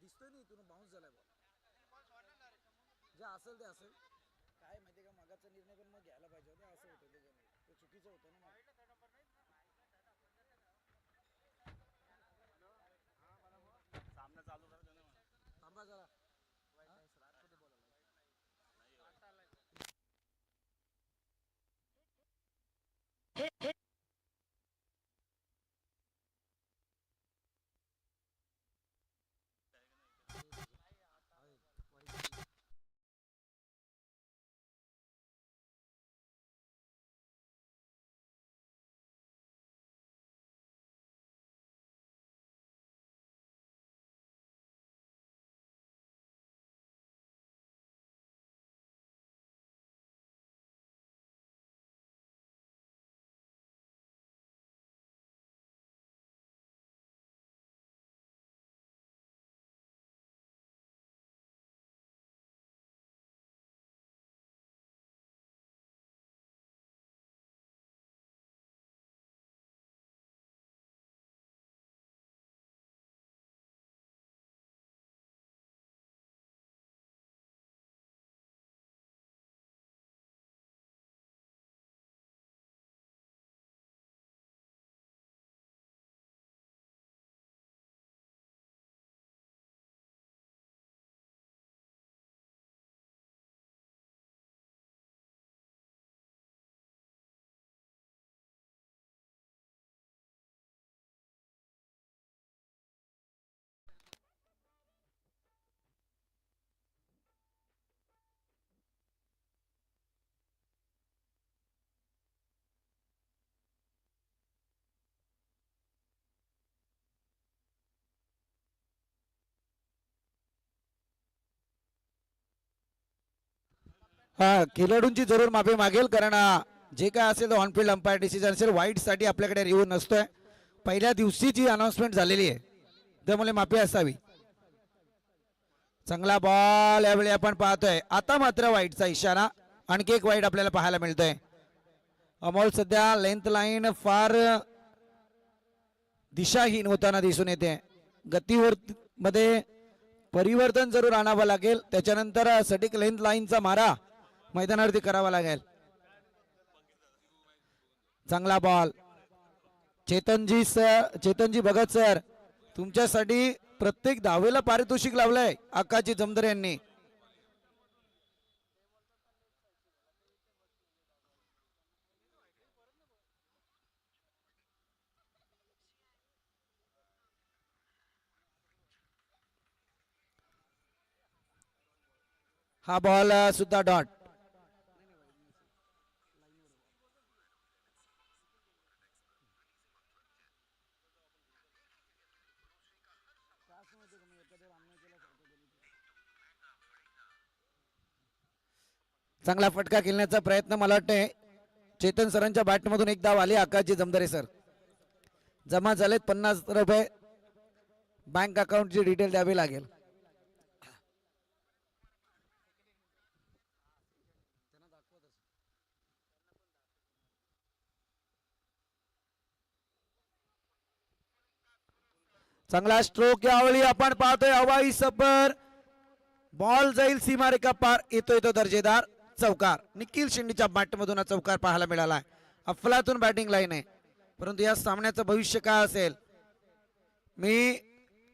दिसतोय नाही तुला बाउन्स झालाय बॉल. जे असेल ते असेल. काय माहिती का मागाचा निर्णय पण मग घ्यायला पाहिजे होता. असं होतं ते चुकीचं होतं ना. थांबा जरा. हा, खेळाडूंची जरूर माफी मागेल, कारण जे काय असेल ऑन फील्ड अंपायर डिसिजन असेल. वाईट साठी आपल्याकडे रिव्ह्यू नसतोय. पहिल्या दिवशीची अनाउन्समेंट झालेली आहे, त्यामुळे माफी असावी. चांगला बॉल यावेळी आपण पाहतोय. आता मात्र वाईटचा इशारा. आणखी एक वाईट आपल्याला पाहायला मिळतोय. अमोल सध्या लेंथ लाईन फार दिशाहीन होताना दिसून येते. गतीवर मध्ये परिवर्तन जरूर आणावं लागेल. त्याच्यानंतर सटीक लेंथ लाईनचा मारा मैदानावरती करावा लागेल. चांगला बॉल. चेतनजी भगत सर तुमच्यासाठी प्रत्येक धावेला पारितोषिक लावलंय आकाशजी जमदरे यांनी. हा बॉल सुद्धा डॉट. चांगला फटका खेळण्याचा प्रयत्न मला वाटतंय चेतन सरांच्या बॅटमधून एक धाव आली. आकाशजी जमदारे सर जमा झालेत 50 रुपये. बँक अकाउंटची डिटेल द्यावी लागेल. चांगला स्ट्रोक यावेळी आपण पाहतोय. हवाई सफर बॉल जाईल सीमारेखा पार. येतोय तो दर्जेदार चौकार. निखिल शेंडीच्या बॅटमधून हा चौकार पाहायला मिळाला. अफलातून बॅटिंग लाईन आहे, परंतु या सामन्याचं भविष्य काय असेल. मी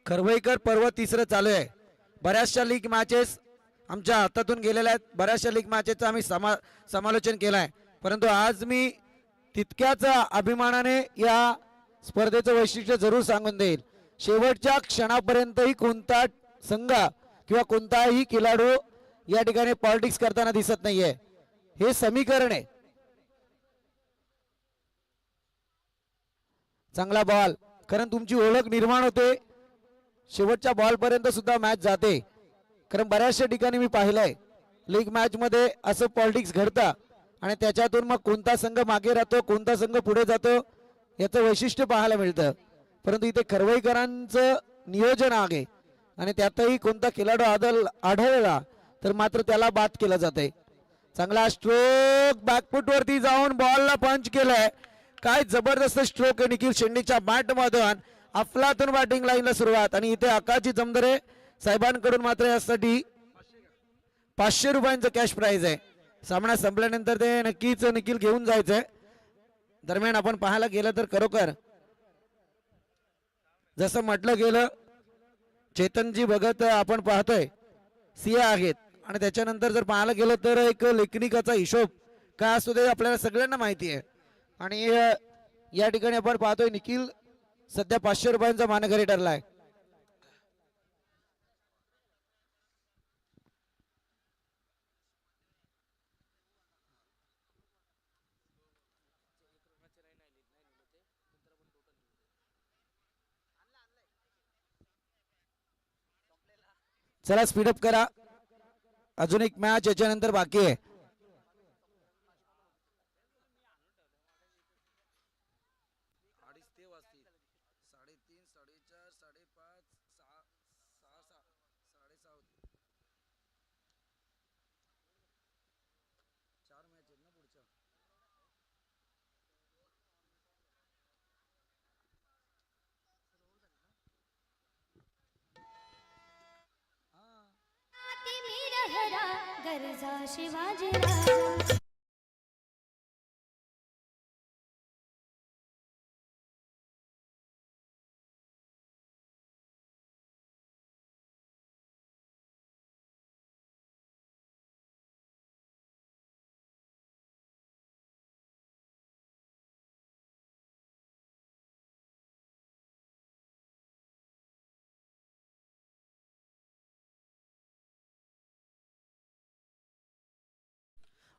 खरवईकर पर्व तिसरं चालू आहे. बऱ्याचशा लीग मॅचेस आमच्या हातातून गेलेल्या आहेत. बऱ्याचशा लीग मॅचेसचं आम्ही समालोचन केलं आहे, परंतु आज मी तितक्याच अभिमानाने या स्पर्धेचं वैशिष्ट्य जरूर सांगून देईल. शेवटच्या क्षणापर्यंतही कोणता संघ किंवा कोणताही खेळाडू या ठिकाणी पॉलिटिक्स करताना दिसत नाहीये. हे समीकरण आहे. चांगला बॉल, कारण तुमची ओळख निर्माण होते. शेवटच्या बॉल पर्यंत सुद्धा मॅच जाते. कारण बऱ्याचशा ठिकाणी मी पाहिलंय लीग मॅच मध्ये असं पॉलिटिक्स घडतं आणि त्याच्यातून मग कोणता संघ मागे राहतो, कोणता संघ पुढे जातो याचं वैशिष्ट्य पाहायला मिळतं. परंतु इथे खरवईकरांचं नियोजन आहे आणि त्यातही कोणता खेळाडू आढळला तर मात्र त्याला बाद केलं जाते. चांगला स्ट्रोक बॅकफुट वरती जाऊन बॉलला पंच केलाय. काय जबरदस्त स्ट्रोक आहे निखिल शेंडीच्या बॅट मधून. अफलातून बॅटिंग लाईनला सुरुवात आणि इथे आकाशजी जमदरे साहेबांकडून मात्र यासाठी 500 रुपयांचं कॅश प्राइज आहे. सामना संपल्यानंतर ते नक्कीच निखिल घेऊन जायचंय. दरम्यान आपण पाहायला गेलं तर खरोखर जसं म्हटलं गेलं चेतनजी भगत आपण पाहतोय सिंह आहेत आणि त्याच्यानंतर जर पाहायला गेलं तर एक लेखनिकाचा हिशोब काय असतो ते आपल्याला सगळ्यांना माहिती आहे. आणि या ठिकाणी आपण पाहतोय निखिल सध्या 500 रुपयांचा मानकरी ठरलाय. चला स्पीडअप करा, अजून एक मॅच याच्यानंतर बाकी आहे. गरजा शिवाजी राजा.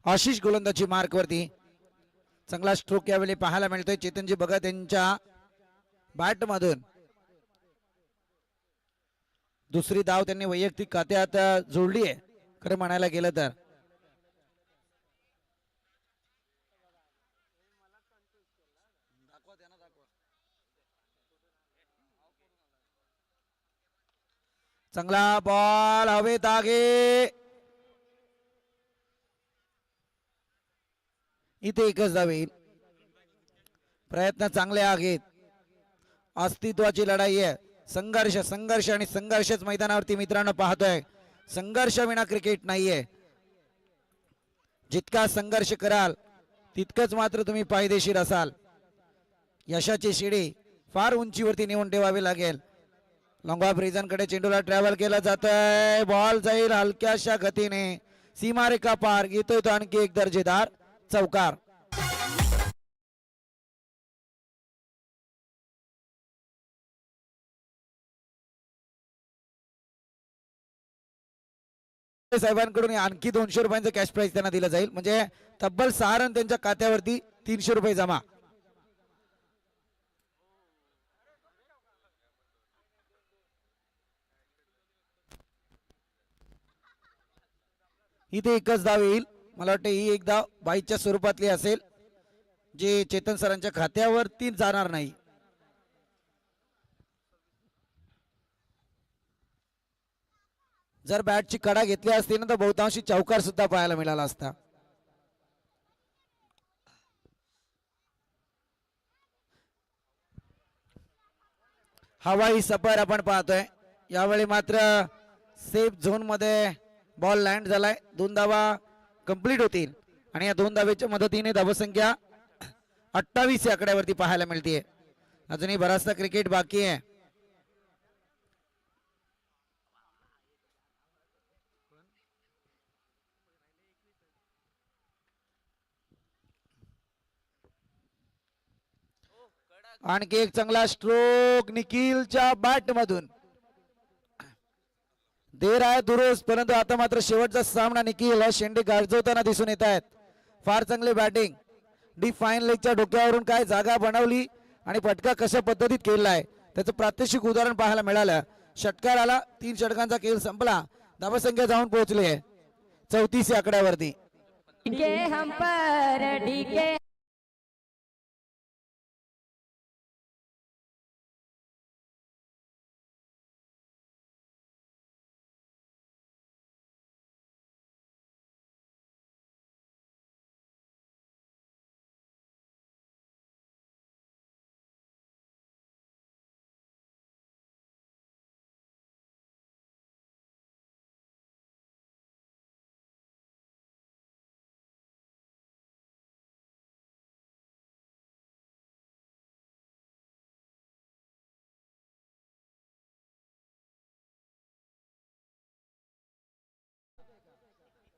आशिष गोलंदाजी मार्क वरती चांगला स्ट्रोक यावेळी पाहायला मिळतोय चेतनजी भगत यांच्या बॅट मधून. दुसरी धाव त्यांनी वैयक्तिक खात्यात जोडली आहे खरं म्हणायला गेलं तर. चांगला बॉल हवेत आगे. इथे एकच धाव येईल. प्रयत्न चांगले आहेत. अस्तित्वाची लढाई आहे. संघर्ष संघर्ष आणि संघर्षच मैदानावरती मित्रांनो पाहतोय. संघर्ष विना क्रिकेट नाहीये. जितका संघर्ष कराल तितकंच मात्र तुम्ही फायदेशीर असाल. यशाची शिडी फार उंचीवरती नेऊन ठेवावी लागेल. लॉंग ऑफ रिझनकडे चेंडूला ट्रॅव्हल केला जातोय. बॉल जाईल हलक्याशा गतीने सीमारेखा पार. येतोय तो आणखी एक दर्जेदार चौकार. साहेबांकडून आणखी 200 रुपयांचं कॅश प्राइज त्यांना दिलं जाईल. म्हणजे तब्बल 6 रन त्यांच्या खात्यावरती 300 रुपये जमा. इथे एकच धाव येईल. मला वाटतं ही एकदा बाईच्या स्वरूपातली असेल, जे चेतन सरांच्या खात्यावरती जाणार नाही. जर बॅटची कडा घेतली असती ना तर बहुतांशी चौकार सुद्धा पाहायला मिळाला असता. हवाई सफर आपण पाहतोय. यावेळी मात्र सेफ झोन मध्ये बॉल लँड झालाय. 2 धावा कंप्लीट होतील आणि या 2 धावेच्या मदतीने धावसंख्या 28 या आकड्यावरती पाहायला मिळते. अजूनही बराचसा क्रिकेट बाकी आहे. आणखी एक चांगला स्ट्रोक निखिलच्या बॅट मधून. देर आहे दुरुस्त, परंतु आता मात्र शेवटचा सामना निखिल शेंडे गाजवताना दिसून येत आहेत. फार चांगली बॅटिंग. डी फाईन लेगच्या डोक्यावरून काय जागा बनवली आणि फटका कशा पद्धतीत केलाय त्याचं प्रात्यक्षिक उदाहरण पाहायला मिळालं. षटकार आला, 3 षटकांचा खेळ संपला. धावसंख्या जाऊन पोहोचली आहे 34 या आकड्यावरती.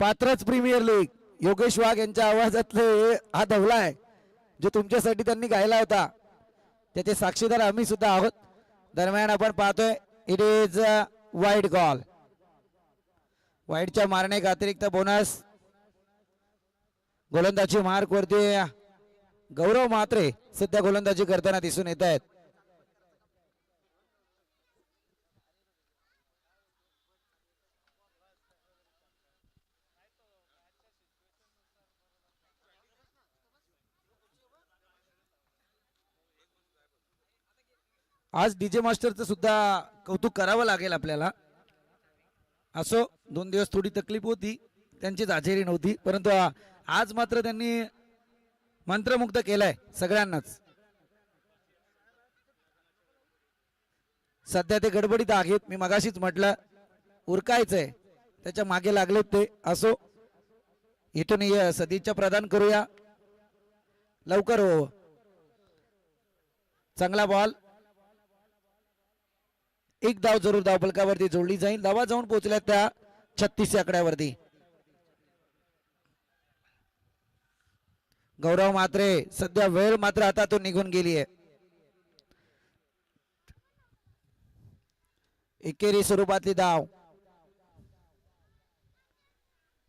पात्रच प्रीमियर लीग योगेश वाघ यांच्या आवाजातले हा धवला आहे जो तुमच्यासाठी त्यांनी गायला होता, त्याचे साक्षीदार आम्ही सुद्धा आहोत. दरम्यान आपण पाहतोय इट इज वाईड गॉल. वाईडच्या मारणे अतिरिक्त बोनस. गोलंदाजी मार्क वरती गौरव म्हात्रे सध्या गोलंदाजी करताना दिसून येत आहेत. आज डीजे मास्टरचं सुद्धा कौतुक करावं लागेल आपल्याला. असो 2 दिवस थोडी तकलीफ होती, त्यांचीच हजेरी नव्हती, परंतु आज मात्र त्यांनी मंत्रमुग्ध केलाय सगळ्यांनाच. सध्या ते गडबडीत आहेत. मी मगाशीच म्हटलं उरकायचंय, त्याच्या मागे लागलेत ते. असो इथून सदिच्छा प्रदान करूया लवकर हो. चांगला बॉल. एक धाव जरूर धावफलकावरती जोडली जाईल. धावा जाऊन पोहोचल्या त्या 36 आकड्यावरती. गौरव म्हात्रे सध्या वेळ मात्र हातातून निघून गेली आहे. एकेरी स्वरूपातली धाव.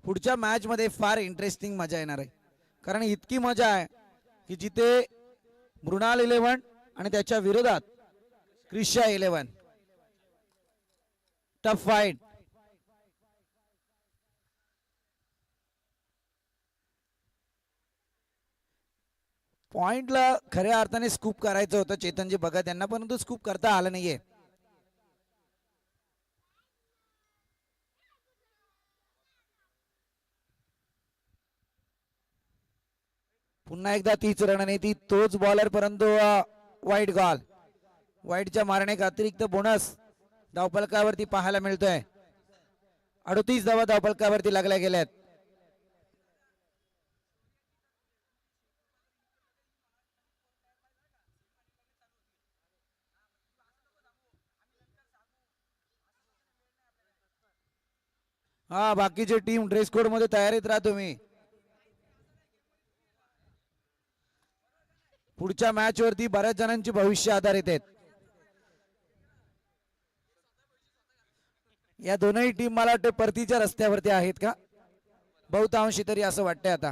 पुढच्या मॅच मध्ये फार इंटरेस्टिंग मजा येणार आहे, कारण इतकी मजा आहे की जिथे मृणाल 11 आणि त्याच्या विरोधात क्रिशा 11. Tough fight. पॉइंटला खऱ्या अर्थाने स्कूप करायचं होतं चेतनजी भगत यांना, परंतु स्कूप करता आलं नाहीये. पुन्हा एकदा तीच रणनीती, तोच बॉलर, परंतु वाईड गॉल. वाईडच्या मारण्यात अतिरिक्त बोनस धावफलकावरती पाहायला मिळतोय. 38 धावा धावफलकावरती लागल्या गेल्यात. हा, बाकीची टीम ड्रेस कोड मध्ये तयारीत राहा तुम्ही. पुढच्या मॅच वरती बऱ्याच जणांची भविष्य आधारित आहेत. या दोनही टीम मला वाटते परतीच्या रस्त्यावरती आहेत का, बहुतांशी तरी असं वाटतंय आता.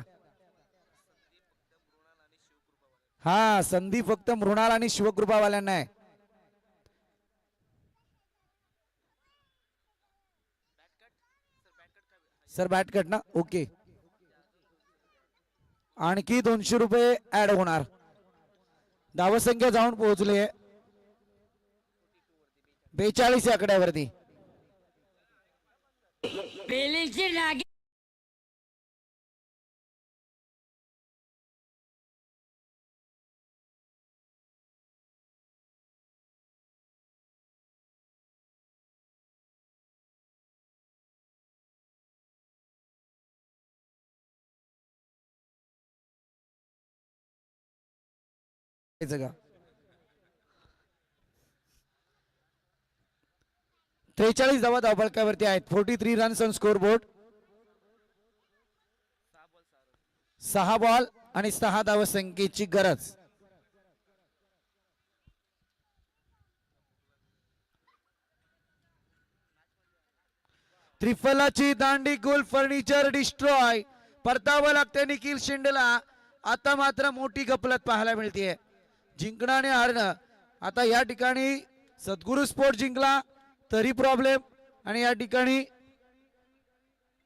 हा, संधी फक्त मृणाल आणि शिवकृपावाल्यांना आहे. सर बॅट कट ना, ओके. आणखी 200 रुपये ऍड होणार. धावसंख्या जाऊन पोहोचली आहे 42 या आकड्यावरती. जगा 43 धावा धावफलकावरती आहेत. 43 runs on score board. 6 ball आणि 6 धावसंख्येची गरज. त्रिफलाची दांडी गोल फर्निचर डिस्ट्रॉय. परतावं लागते निखिल शेंडेला. आता मात्र मोठी गफलत पाहायला मिळते. जिंकणं आणि हारणं. आता या ठिकाणी सद्गुरू स्पोर्ट जिंकला तरी प्रॉब्लेम आणि या ठिकाणी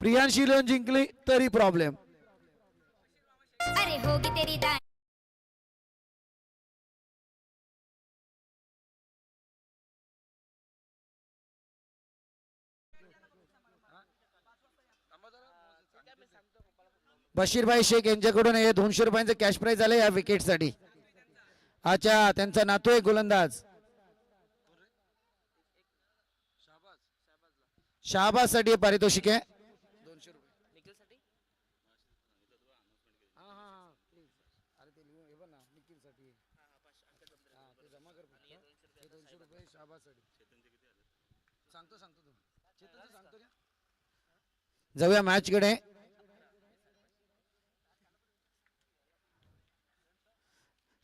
प्रियांशी लोन जिंकली तरी प्रॉब्लेम. अरे होगी तेरी दान बशीरभाई शेख यांच्याकडून हे 200 रुपयांचं कॅश प्राइज आलं या विकेटसाठी. अच्छा, त्यांचा नातू आहे गोलंदाज. शहाबाज साठी पारितोषिक आहे 200 रुपये. जाऊया मॅच कडे.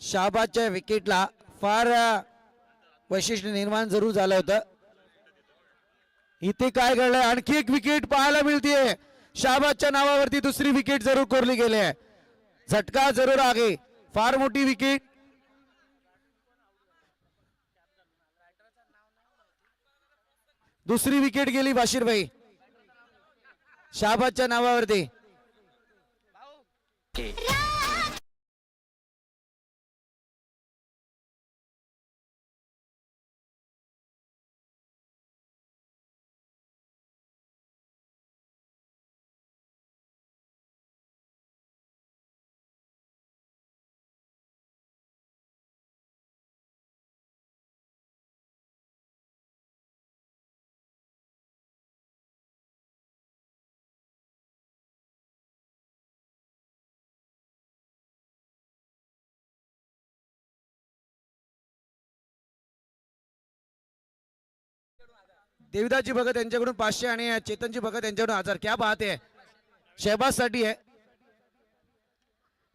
शहाबाजच्या विकेटला फार वैशिष्ट्य निर्माण जरूर झालं होतं. इथे काय घडलंय, आणखी एक विकेट पाहायला मिळतीये. शहाबाजच्या नावावरती दुसरी विकेट जरूर कोरली गेली आहे. झटका जरूर आगे. फार मोठी विकेट. दुसरी विकेट गेली बाशीरभाई शहाबाजच्या नावावरती. देविदासजी भगत यांच्याकडून 500 आणि चेतनजी भगत यांच्याकडून 1000. क्या बात आहे. शहबाज साठी आहे.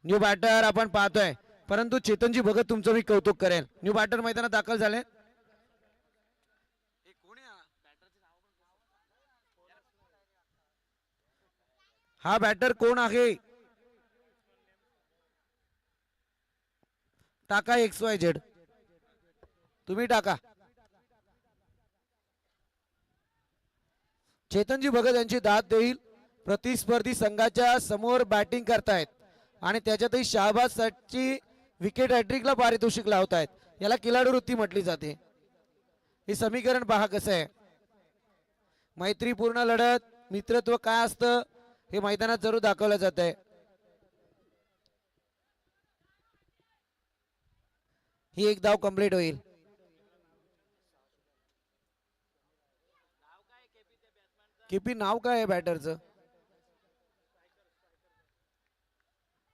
न्यू बॅटर आपण पाहतोय, परंतु चेतनजी भगत तुमचं मी कौतुक करेल. न्यू बॅटर मैदानात दाखल झाले. हा बॅटर कोण आहे? टाका XYZ. तुम्ही टाका. चेतनजी भगत यांची दाद देईल. प्रतिस्पर्धी संघाच्या समोर बॅटिंग करतायत आणि त्याच्यातही शहाबाज साठी विकेट हॅट्रिकला पारितोषिक लावतायत. याला खिलाडू वृत्ती म्हटली जाते. हे समीकरण पहा कसं आहे. मैत्रीपूर्ण लढत, मित्रत्व काय असतं हे मैदानात जरूर दाखवलं जात आहे. ही एक धाव कंप्लीट होईल. केपी नाव काय आहे बॅटरचं?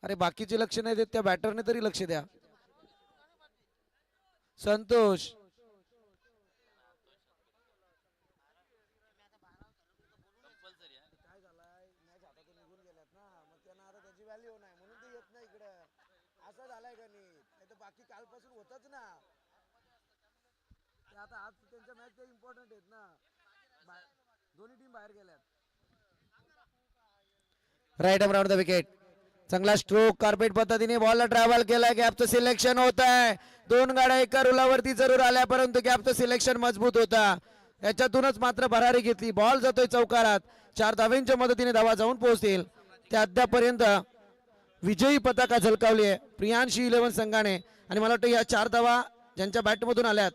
अरे बाकीचे लक्ष नाही देत, त्या बॅटरने तरी लक्ष द्या. संतोष. बाकी कालपासून होतच ना. आता आज त्यांच्या मॅच इम्पॉर्टंट आहेत ना. दोन्ही टीम बाहेर गेल्यात. Right up round the wicket. चांगला स्ट्रोक कार्पेट पद्धतीने बॉलला ट्रॅव्हल केलाय. गॅपचं सिलेक्शन होत आहे. 2 गाड्या एका रुलावरती जरूर आल्या, परंतु गॅपचं सिलेक्शन मजबूत होता. याच्यातूनच मात्र भरारी घेतली. बॉल जातोय चौकारात. 4 धावांच्या मदतीने धावा जाऊन पोहोचतील. त्या अद्यापर्यंत विजयी पताका झलकावली आहे प्रियांशी 11 संघाने. आणि मला वाटतं या 4 धावा ज्यांच्या बॅटमधून आल्यात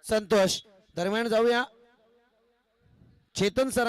संतोष. दरम्यान जाऊया चेतन सर